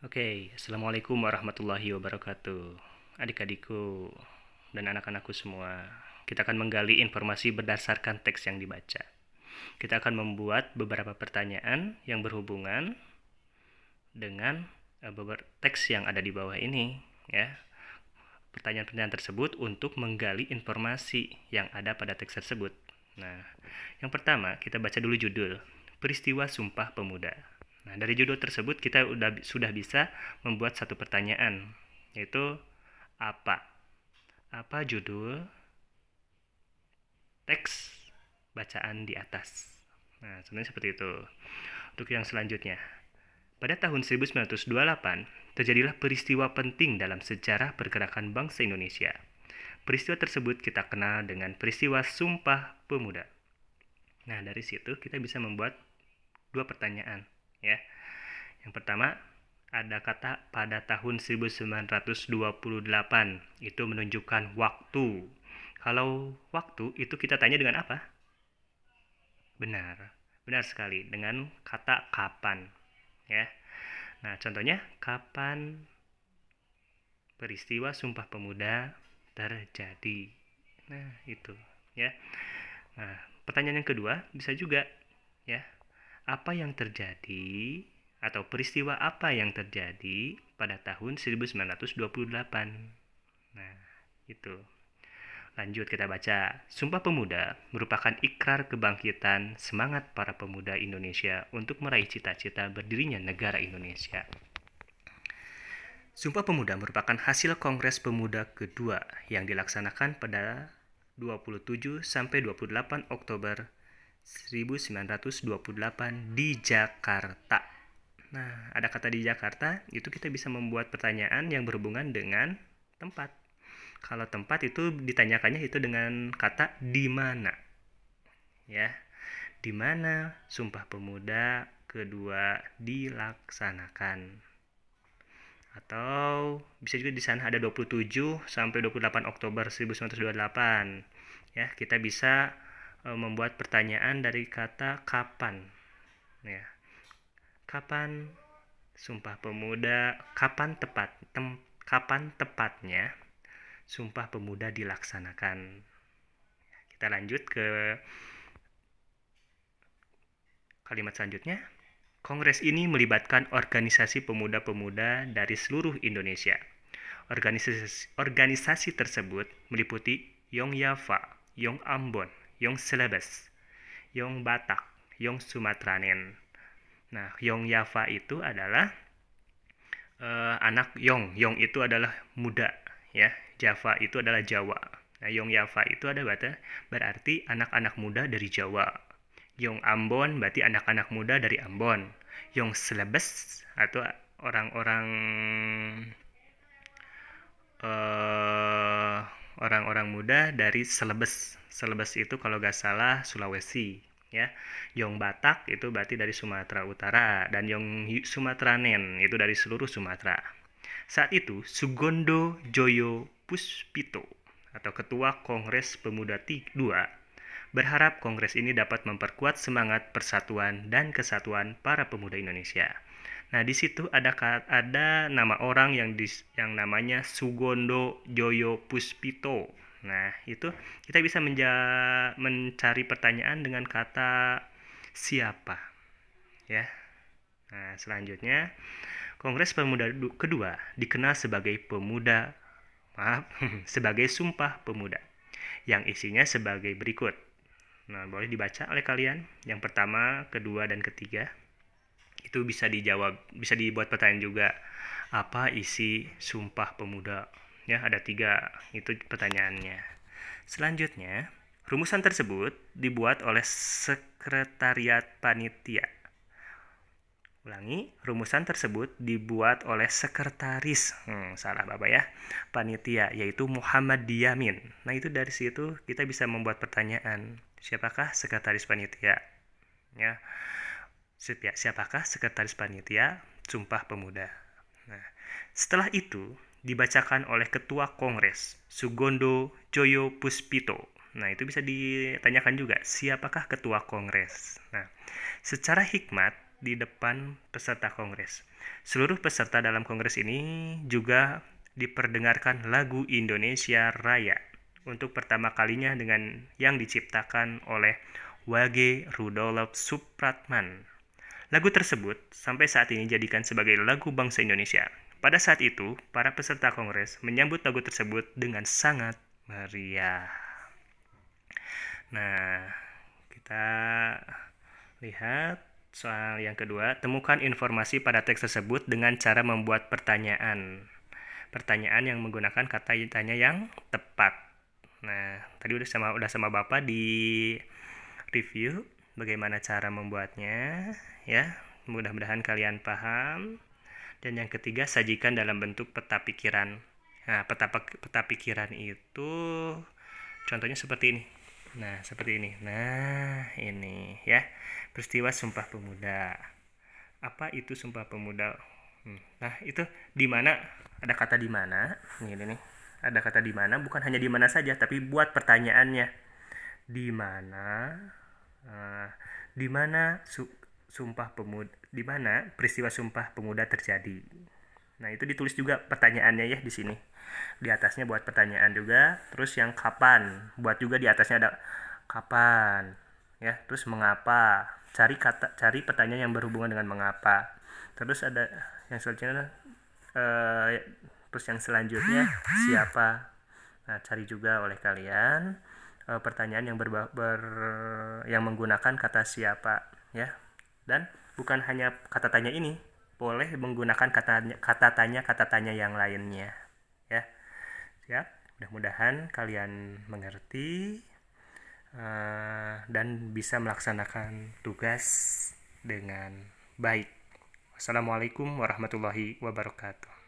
Assalamualaikum warahmatullahi wabarakatuh. Adik-adikku dan anak-anakku semua, kita akan menggali informasi berdasarkan teks yang dibaca. Kita akan membuat beberapa pertanyaan yang berhubungan dengan teks yang ada di bawah ini, ya. Pertanyaan-pertanyaan tersebut untuk menggali informasi yang ada pada teks tersebut. Nah, yang pertama kita baca dulu judul, Peristiwa Sumpah Pemuda. Nah, dari judul tersebut kita sudah bisa membuat satu pertanyaan, yaitu apa? Apa judul teks bacaan di atas? Nah, sebenarnya seperti itu. Untuk yang selanjutnya, pada tahun 1928, terjadilah peristiwa penting dalam sejarah pergerakan bangsa Indonesia. Peristiwa tersebut kita kenal dengan peristiwa Sumpah Pemuda. Nah, dari situ kita bisa membuat dua pertanyaan, ya. Yang pertama, ada kata pada tahun 1928, itu menunjukkan waktu. Kalau waktu itu kita tanya dengan apa? Benar sekali, dengan kata kapan, ya. Nah, contohnya, kapan peristiwa Sumpah Pemuda terjadi? Nah, itu, ya. Nah, pertanyaan yang kedua bisa juga, ya. Apa yang terjadi atau peristiwa apa yang terjadi pada tahun 1928? Nah, itu. Lanjut kita baca. Sumpah Pemuda merupakan ikrar kebangkitan semangat para pemuda Indonesia untuk meraih cita-cita berdirinya negara Indonesia. Sumpah Pemuda merupakan hasil Kongres Pemuda kedua yang dilaksanakan pada 27 sampai 28 Oktober 1928 di Jakarta. Nah, ada kata di Jakarta, itu kita bisa membuat pertanyaan yang berhubungan dengan tempat. Kalau tempat itu ditanyakannya itu dengan kata di mana. Ya. Di mana Sumpah Pemuda kedua dilaksanakan. Atau bisa juga di sana ada 27 sampai 28 Oktober 1928. Ya, kita bisa membuat pertanyaan dari kata kapan, ya. Kapan Sumpah Pemuda, kapan tepatnya Sumpah Pemuda dilaksanakan. Kita lanjut ke kalimat selanjutnya. Kongres ini melibatkan organisasi pemuda-pemuda dari seluruh Indonesia. Organisasi tersebut meliputi Yong Yafa, Yong Ambon, Yong Celebes, Yong Batak, Yong Sumatranen. Nah, Yong Yafa itu adalah anak Yong. Yong itu adalah muda, ya. Java itu adalah Jawa. Nah, Yong Yafa itu ada berarti anak-anak muda dari Jawa. Yong Ambon berarti anak-anak muda dari Ambon. Yong Celebes atau orang-orang muda dari Celebes. Celebes itu kalau nggak salah Sulawesi, ya. Yong Batak itu berarti dari Sumatera Utara dan Yong Sumatranen itu dari seluruh Sumatera. Saat itu Sugondo Joyo Puspito atau Ketua Kongres Pemuda II berharap kongres ini dapat memperkuat semangat persatuan dan kesatuan para pemuda Indonesia. Nah, di situ ada nama orang yang namanya Sugondo Joyo Puspito. Nah, itu kita bisa mencari pertanyaan dengan kata siapa, ya. Nah, selanjutnya Kongres Pemuda kedua dikenal sebagai sebagai Sumpah Pemuda, yang isinya sebagai berikut. Nah, boleh dibaca oleh kalian. Yang pertama, kedua, dan ketiga. Itu bisa dijawab, bisa dibuat pertanyaan juga. Apa isi Sumpah Pemuda? Ya, ada 3. Itu pertanyaannya. Selanjutnya, rumusan tersebut dibuat oleh Sekretariat Panitia. Ulangi, rumusan tersebut dibuat oleh sekretaris, salah Bapak ya, panitia, yaitu Muhammad Diyamin. Nah, itu dari situ kita bisa membuat pertanyaan, siapakah sekretaris panitia? Ya, siapakah sekretaris panitia Sumpah Pemuda? Nah, setelah itu dibacakan oleh Ketua Kongres, Sugondo Joyo Puspito. Nah, itu bisa ditanyakan juga, siapakah Ketua Kongres? Nah, secara hikmat, di depan peserta kongres. Seluruh peserta dalam kongres ini juga diperdengarkan lagu Indonesia Raya untuk pertama kalinya dengan yang diciptakan oleh W.G. Rudolf Supratman. Lagu tersebut sampai saat ini dijadikan sebagai lagu bangsa Indonesia. Pada saat itu, para peserta kongres menyambut lagu tersebut dengan sangat meriah. Nah, kita lihat soal yang kedua. Temukan informasi pada teks tersebut dengan cara membuat pertanyaan. Pertanyaan yang menggunakan kata tanya yang tepat. Nah, tadi udah sama Bapak di review bagaimana cara membuatnya, ya. Mudah-mudahan kalian paham. Dan yang ketiga, sajikan dalam bentuk peta pikiran. Nah, peta pikiran itu contohnya seperti ini. Nah, seperti ini. Nah, ini ya. Peristiwa Sumpah Pemuda. Apa itu Sumpah Pemuda? Nah, itu di mana? Ada kata di mana? Ini nih. Ada kata di mana, bukan hanya di mana saja, tapi buat pertanyaannya. Di mana? Di mana Sumpah Pemuda? Di mana peristiwa Sumpah Pemuda terjadi? Nah, itu ditulis juga pertanyaannya ya di sini. Di atasnya buat pertanyaan juga. Terus yang kapan? Buat juga di atasnya ada kapan. Ya, terus mengapa? Cari pertanyaan yang berhubungan dengan mengapa. Terus ada yang selanjutnya terus yang selanjutnya siapa? Nah, cari juga oleh kalian pertanyaan yang yang menggunakan kata siapa ya. Dan bukan hanya kata tanya ini, boleh menggunakan kata tanya yang lainnya ya. Siap? Mudah-mudahan kalian mengerti dan bisa melaksanakan tugas dengan baik. Wassalamualaikum warahmatullahi wabarakatuh.